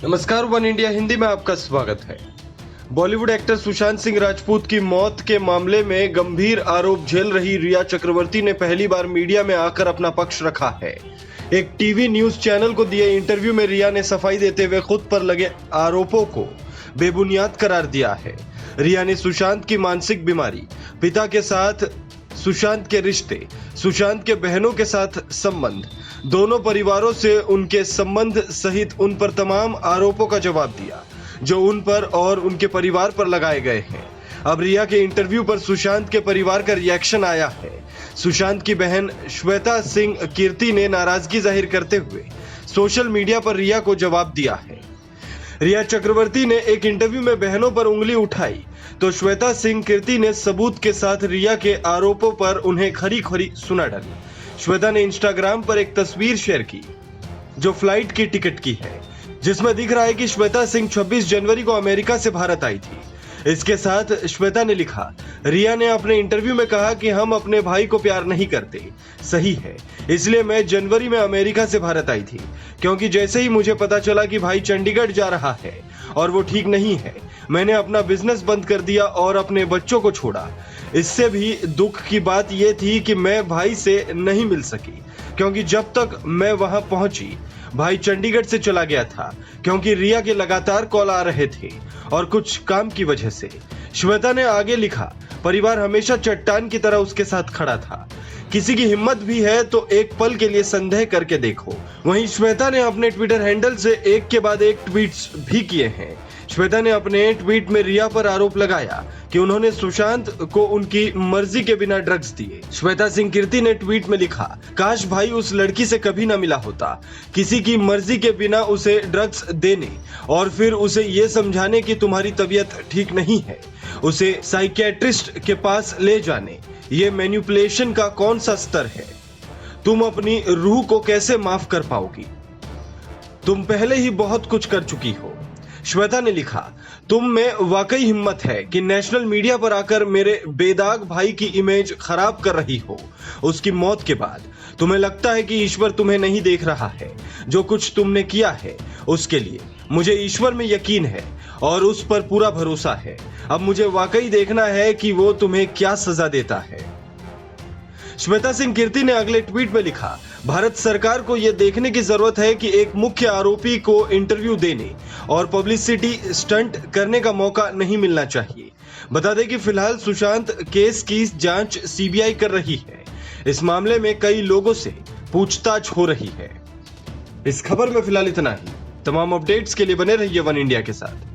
नमस्कार, one India Hindi में आपका स्वागत है। बॉलीवुड एक्टर सुशांत सिंह राजपूत की मौत के मामले में गंभीर आरोप झेल रही रिया चक्रवर्ती ने पहली बार मीडिया में आकर अपना पक्ष रखा है। एक टीवी न्यूज चैनल को दिए इंटरव्यू में रिया ने सफाई देते हुए खुद पर लगे आरोपों को बेबुनियाद करार दिया है। रिया ने सुशांत की मानसिक बीमारी, पिता के साथ सुशांत के रिश्ते, सुशांत के बहनों के साथ संबंध, दोनों परिवारों से उनके संबंध सहित उन पर तमाम आरोपों का जवाब दिया जो उन पर और उनके परिवार पर लगाए गए हैं। अब रिया के इंटरव्यू पर सुशांत के परिवार का रिएक्शन आया है। सुशांत की बहन श्वेता सिंह कीर्ति ने नाराजगी जाहिर करते हुए सोशल मीडिया पर रिया को जवाब दिया है। रिया चक्रवर्ती ने एक इंटरव्यू में बहनों पर उंगली उठाई तो श्वेता सिंह कीर्ति ने सबूत के साथ रिया के आरोपों पर उन्हें खरी खरी सुना डाली। श्वेता ने इंस्टाग्राम पर एक तस्वीर शेयर की जो फ्लाइट की टिकट की है, जिसमें दिख रहा है कि श्वेता सिंह 26 जनवरी को अमेरिका से भारत आई थी। इसके साथ श्वेता ने लिखा, रिया ने अपने इंटरव्यू में कहा कि हम अपने भाई को प्यार नहीं करते। सही है, इसलिए मैं जनवरी में अमेरिका से भारत आई थी, क्योंकि जैसे ही मुझे पता चला कि भाई चंडीगढ़ जा रहा है और वो ठीक नहीं है, मैंने अपना बिजनेस बंद कर दिया और अपने बच्चों को छोड़ा। इससे भी दुख की बात यह थी कि मैं भाई से नहीं मिल सकी, क्योंकि जब तक मैं वहां पहुंची भाई चंडीगढ़ से चला गया था, क्योंकि रिया के लगातार कॉल आ रहे थे और कुछ काम की वजह से। श्वेता ने आगे लिखा, परिवार हमेशा चट्टान की तरह उसके साथ खड़ा था। किसी की हिम्मत भी है तो एक पल के लिए संदेह करके देखो। वहीं श्वेता ने अपने ट्विटर हैंडल से एक के बाद एक ट्वीट्स भी किए हैं। श्वेता ने अपने ट्वीट में रिया पर आरोप लगाया कि उन्होंने सुशांत को उनकी मर्जी के बिना ड्रग्स दिए। श्वेता सिंह कीर्ति ने ट्वीट में लिखा, काश भाई उस लड़की से कभी ना मिला होता, किसी की मर्जी के बिना उसे ड्रग्स देने और फिर उसे ये समझाने कि तुम्हारी तबीयत ठीक नहीं है, उसे साइकियाट्रिस्ट के पास ले जाने, ये मैनिपुलेशन का कौन सा स्तर है? तुम अपनी रूह को कैसे माफ कर पाओगी? तुम पहले ही बहुत कुछ कर चुकी हो। श्वेता ने लिखा, तुम में वाकई हिम्मत है कि नेशनल मीडिया पर आकर मेरे बेदाग भाई की इमेज खराब कर रही हो। उसकी मौत के बाद तुम्हें लगता है कि ईश्वर तुम्हें नहीं देख रहा है। जो कुछ तुमने किया है उसके लिए मुझे ईश्वर में यकीन है और उस पर पूरा भरोसा है। अब मुझे वाकई देखना है कि वो तुम्हें क्या सजा देता है। श्वेता सिंह कीर्ति ने अगले ट्वीट में लिखा, भारत सरकार को यह देखने की जरूरत है कि एक मुख्य आरोपी को इंटरव्यू देने और पब्लिसिटी स्टंट करने का मौका नहीं मिलना चाहिए। बता दें कि फिलहाल सुशांत केस की जांच सीबीआई कर रही है। इस मामले में कई लोगों से पूछताछ हो रही है। इस खबर में फिलहाल इतना ही। तमाम अपडेट्स के लिए बने रहिए वन इंडिया के साथ।